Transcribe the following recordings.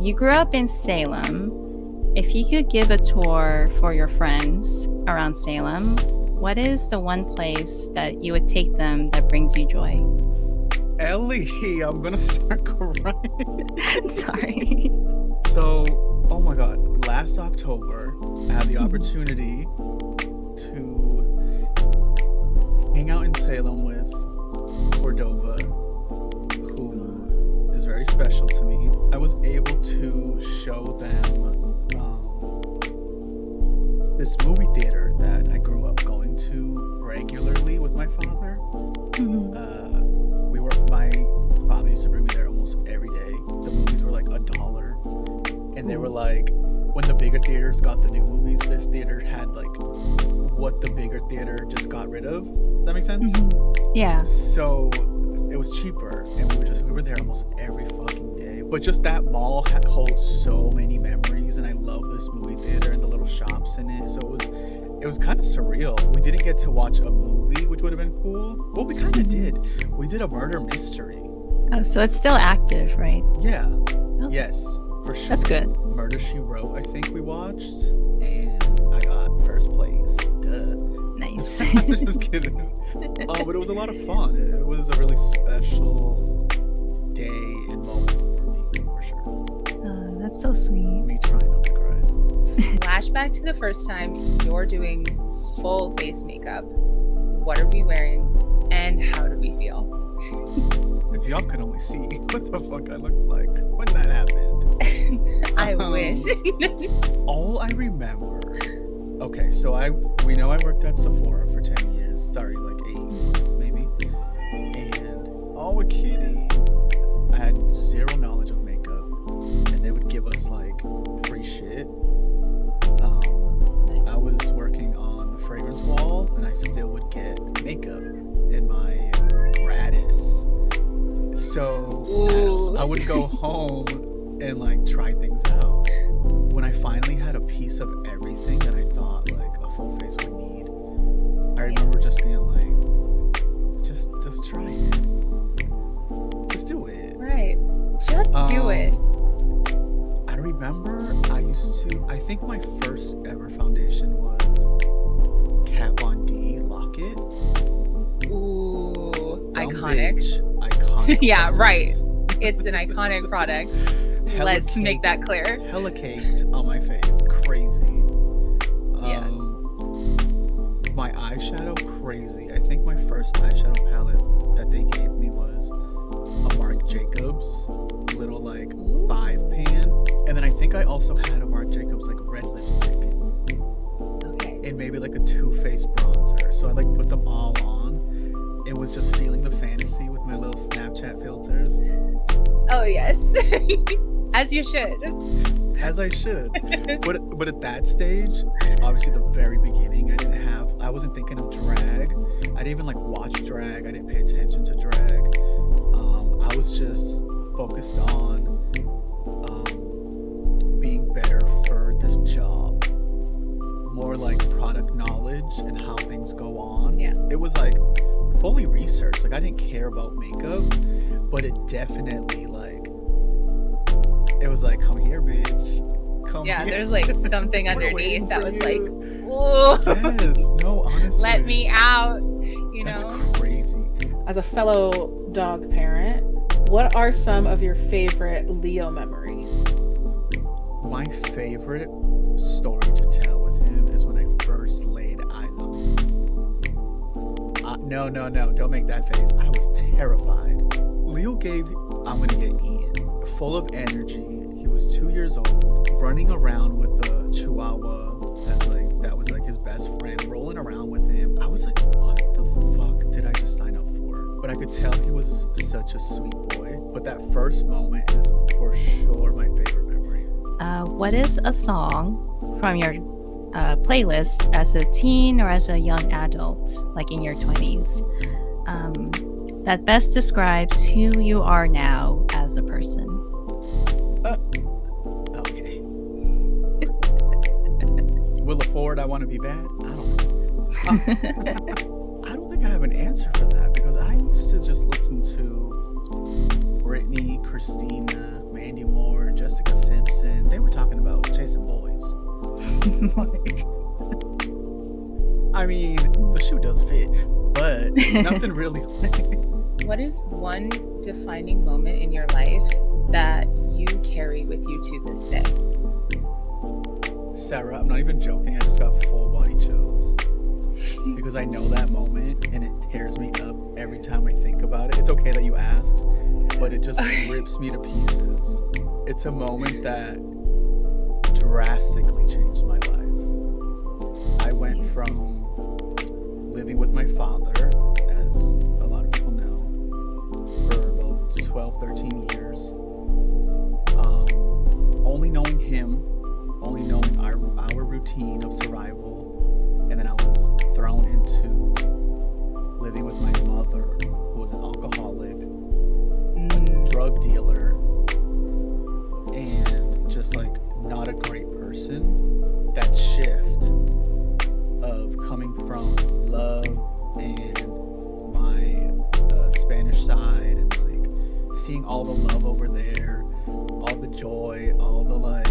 you grew up in Salem. If you could give a tour for your friends around Salem, what is the one place that you would take them that brings you joy? Ellie, I'm gonna start crying. Sorry. So, oh my God, last October, I had the opportunity to hang out in Salem with Cordova, who is very special to me. I was able to show them this movie theater that I grew up going to regularly with my father. My father used to bring me there almost every day. The movies were like $1, and they were like, when the bigger theaters got the new movies, this theater had like what the bigger theater just got rid of. Does that make sense? Yeah. So it was cheaper, and we were there almost every fucking day. But just that mall holds so many memories, and I love this movie theater and the little shops in it. So it was kind of surreal. We didn't get to watch a movie, which would have been cool. Well, we kind of did. We did a murder mystery. Oh, so it's still active, right? Yeah. Okay. Yes, for sure. That's good. Murder, She Wrote, I think we watched, and I got first place. Duh. Nice. I was just kidding. But it was a lot of fun. It was a really special day and moment for me, for sure. Oh, that's so sweet. Me trying not to cry. Flashback to the first time you're doing full face makeup. What are we wearing and how do we feel? If y'all could only see what the fuck I looked like when that happened. I wish. All I remember. Okay, so we know I worked at Sephora for 10 years. Sorry, like 8 maybe. And a kitty. I had zero knowledge of makeup, and they would give us like free shit. I was working on the fragrance wall, and I still would get makeup in my gratis. So I would go home and like try things out. When I finally had a piece of everything that I thought like a full face would need, I remember just being like, just try it. Just do it. Right. Just do it. I remember I think my first ever foundation was Kat Von D Locket. Ooh, Dumb iconic. bitch. Iconic. Yeah, products. right. It's an iconic product. Let's make that clear. Hella caked on my face. Crazy. Yeah. My eyeshadow, crazy. I think my first eyeshadow palette that they gave me was a Marc Jacobs little like 5-pan. And then I think I also had a Marc Jacobs like red lipstick. Okay. And maybe like a Too Faced bronzer. So I like put them all on and was just feeling the fantasy with my little Snapchat filters. Oh, yes. As you should. As I should. But at that stage, obviously the very beginning, I wasn't thinking of drag. I didn't even like watch drag. I didn't pay attention to drag. I was just focused on being better for this job. More like product knowledge and how things go on. Yeah. It was like fully researched. Like I didn't care about makeup, but it definitely like, it was like, come here, bitch. Come Yeah, here. there's like something We're underneath waiting that for was you. like, ooh, Yes, no, honestly. let me out, you know? That's crazy. As a fellow dog parent, what are some of your favorite Leo memories? My favorite story to tell with him is when I first laid eyes on him. No, don't make that face. I was terrified. Leo I'm gonna get eaten. Full of energy. He was 2 years old, running around with the Chihuahua. That was like his best friend, rolling around with him. I was like, what the fuck did I just sign up for? But I could tell he was such a sweet boy. But that first moment is for sure my favorite memory. What is a song from your playlist as a teen or as a young adult, like in your 20s, that best describes who you are now as a person? Okay. Willa Ford, I Want to Be Bad? I don't know. I don't think I have an answer for that because I used to just listen to Britney, Christina, Mandy Moore, Jessica Simpson. they were talking about chasing boys. Like, I mean, the shoe does fit, but nothing really. What is one defining moment in your life that you carry with you to this day? Sarah, I'm not even joking. I just got full body chills because I know that moment and it tears me up every time I think about it. It's okay that you asked, but it just rips me to pieces. It's a moment that drastically changed my life. I went from living with my father, as a lot of people know, for about 12, 13 years. Only knowing him, only knowing our routine of survival, and then I was thrown into living with my mother, who was an alcoholic, a drug dealer, and just like not a great person. That shift of coming from love and my Spanish side, and like seeing all the love over there, all the joy, all the like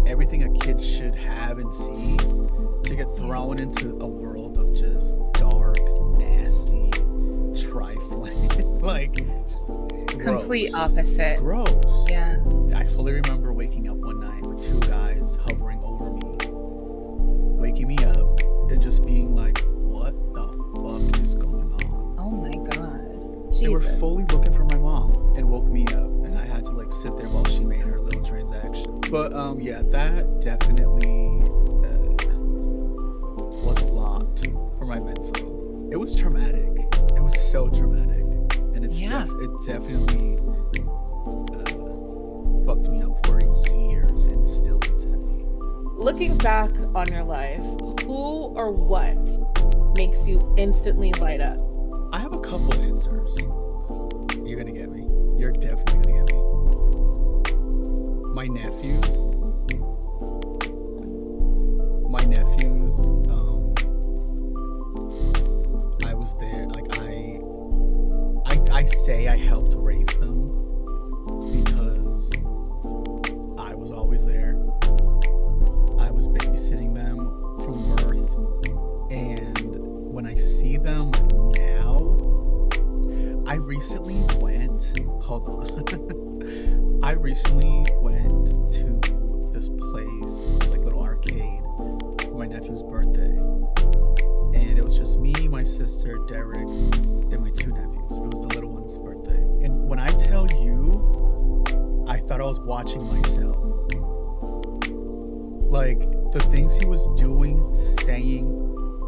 everything a kid should have and see, to get thrown into a world of just dark, nasty, trifling, like Complete gross. opposite. Gross. Yeah. I fully remember waking up one night with two guys hovering over me, waking me up and just being like, what the fuck is going on? Oh my God. They were Jesus. fully looking for my mom and woke me up, and I had to like sit there while she made her little transaction. But yeah, that definitely was a lot for my mental. It was traumatic. It was so traumatic, and it's it definitely fucked me up for years and still eats at me. Looking back on your life, who or what makes you instantly light up? I have a couple answers. You're gonna get me. You're definitely gonna get me. My nephews. I was there. Like I say I helped raise them because I was always there. I was babysitting them from birth, and when I see them now, I recently went to this place, this like little arcade, for my nephew's birthday, and it was just me, my sister, Derek, and my two nephews. It was the little one's birthday, and when I tell you, I thought I was watching myself. Like, the things he was doing, saying,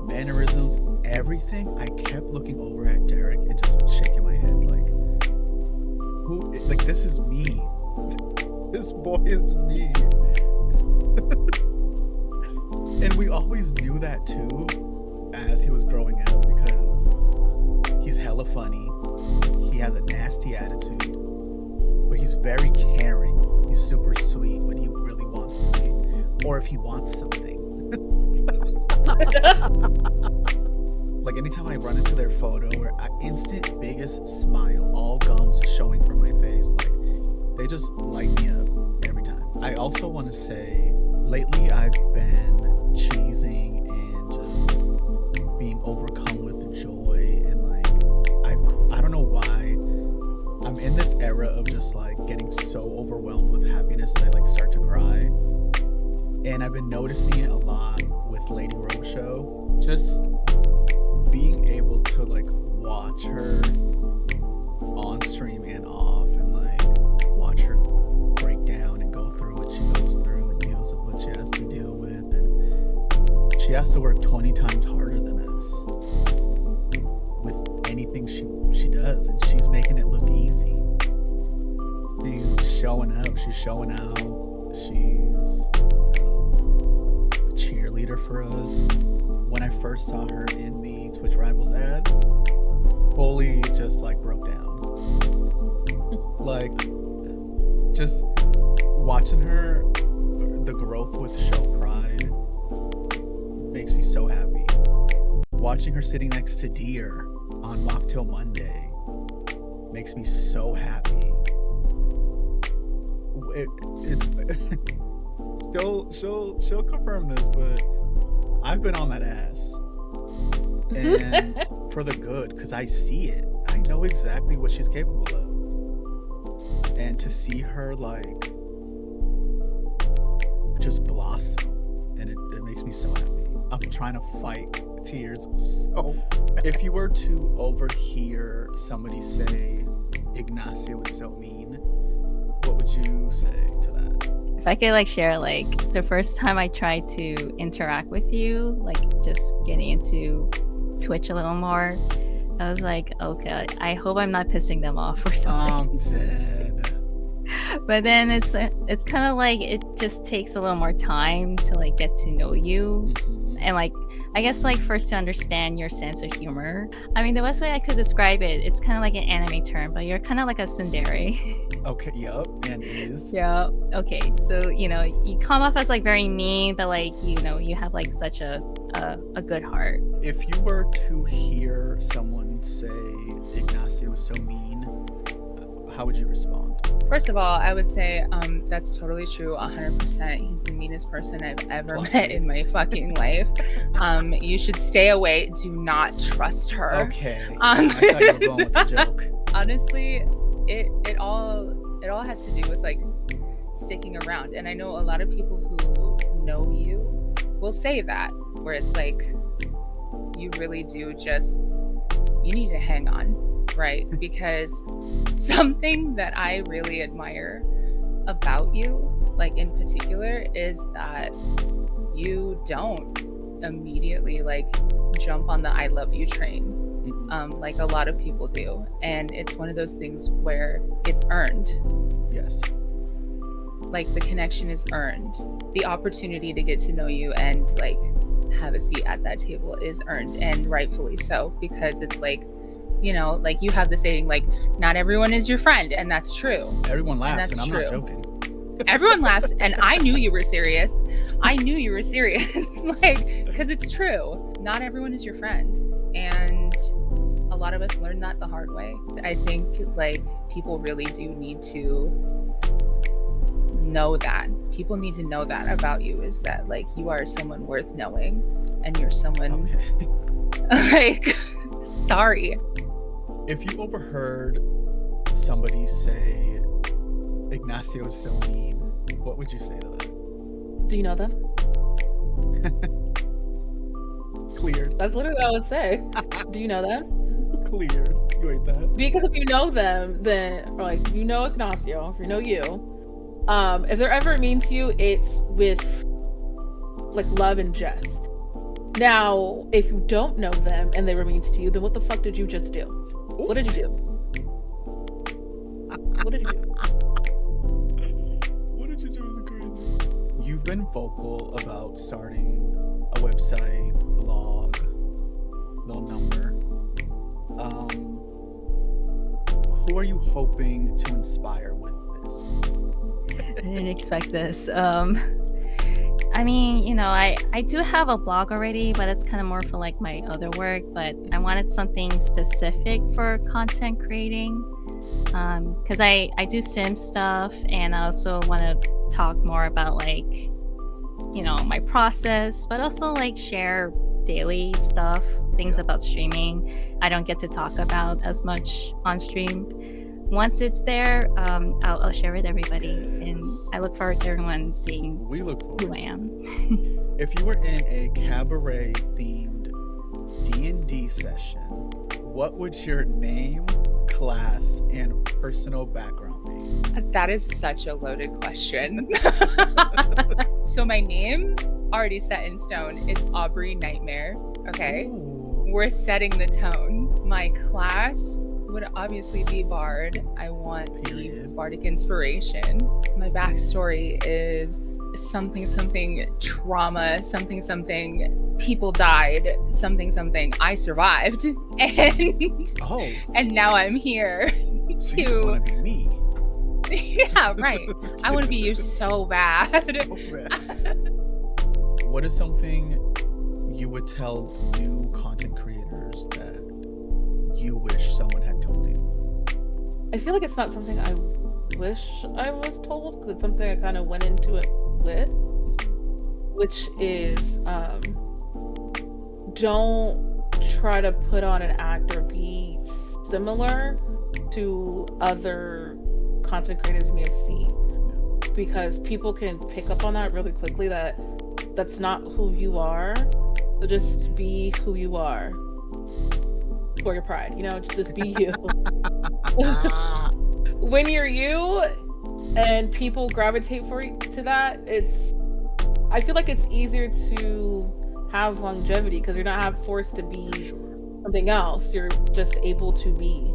mannerisms, everything, I kept looking over at Derek and just shaking my head like, who, like, this is me. This boy is me. And we always knew that too as he was growing up, because he's hella funny. He has a nasty attitude, but he's very caring. He's super sweet when he really wants to be, or if he wants something. Like, anytime I run into their photo, where I instant biggest smile, all gums showing from my face, like, they just light me up every time. I also want to say, lately I've been cheesing and just being overcome with joy, and like, I don't know why, I'm in this era of just like getting so overwhelmed with happiness that I like start to cry. And I've been noticing it a lot with Lady Robichaud. Just being able to like watch her on stream and off, and like watch her break down and go through what she goes through and deals with what she has to deal with, and she has to work 20 times harder than us with anything she does, and she's making it look easy. She's showing up, she's showing out, she's a cheerleader for us. When I first saw her in the Twitch Rivals ad, fully just like broke down. Like, just watching her, the growth with Show Pride makes me so happy. Watching her sitting next to Deer on Mocktail Monday makes me so happy. it's she'll confirm this, but I've been on that ass, and for the good, because I see it. I know exactly what she's capable of, and to see her like just blossom, and it makes me so happy. I'm trying to fight tears so bad. If you were to overhear somebody say Ignacio is so mean, what would you say to that? If I could like share like the first time I tried to interact with you, like just getting into Twitch a little more, I was like, okay, I hope I'm not pissing them off or something. I'm dead. But then it's kind of like it just takes a little more time to like get to know you, and like I guess like first to understand your sense of humor. I mean, the best way I could describe it, it's kind of like an anime term, but you're kind of like a tsundere. Okay, yup, and is. Yeah. Okay. So you come off as like very mean, but like you have like such a good heart. If you were to hear someone say Ignacio is so mean, how would you respond? First of all, I would say that's totally true, 100%. He's the meanest person I've ever met in my fucking life. You should stay away. Do not trust her. Okay. I thought you were going with the joke. Honestly, it all has to do with like sticking around. And I know a lot of people who know you will say that, where it's like you really do you need to hang on, right? Because something that I really admire about you, like in particular, is that you don't immediately like jump on the I love you train like a lot of people do. And it's one of those things where it's earned. Yes. Like the connection is earned. The opportunity to get to know you and like have a seat at that table is earned, and rightfully so, because it's like, like you have the saying, like, not everyone is your friend, and that's true. Everyone laughs, and I'm true. not joking. Everyone laughs, and I knew you were serious. Like, because it's true. Not everyone is your friend, and a lot of us learn that the hard way. I think like people really do need to know that. People need to know that about you, is that like you are someone worth knowing, and you're someone like sorry. If you overheard somebody say Ignacio is so mean, what would you say to that? Do you know them? Cleared. That's literally what I would say. Do you know them? Cleared. You ain't that. Because if you know them, then, or like, you know Ignacio, if you know you, if they're ever mean to you, it's with like love and jest. Now, if you don't know them and they were mean to you, then what the fuck did you just do? Ooh. What did you do? What did you do? What did you do is crazy. You've been vocal about starting a website, blog, little number. Who are you hoping to inspire with this? I didn't expect this. I mean, I do have a blog already, but it's kind of more for like my other work, but I wanted something specific for content creating, because I do sim stuff, and I also want to talk more about like, my process, but also like share daily stuff, things about streaming I don't get to talk about as much on stream. Once it's there, I'll share with everybody, and I look forward to everyone seeing We look forward who I am. If you were in a cabaret themed D&D session, what would your name, class, and personal background be? That is such a loaded question. So my name, already set in stone, is Aubrey Nightmare. Okay. Ooh. We're setting the tone. My class would obviously be Bard. I want the Bardic inspiration. My backstory is something trauma, something people died, something I survived, and now I'm here So you just want to be me. Yeah, right. I want to be you so bad. So bad. What is something you would tell new content creators that you wish someone had told you? I feel like it's not something I wish I was told, because it's something I kind of went into it with, which is don't try to put on an act or be similar to other content creators you may have seen, because people can pick up on that really quickly, that that's not who you are. So just be who you are for your pride, you know, just be you. When you're you and people gravitate to that, I feel like it's easier to have longevity because you're not forced to be something else. You're just able to be.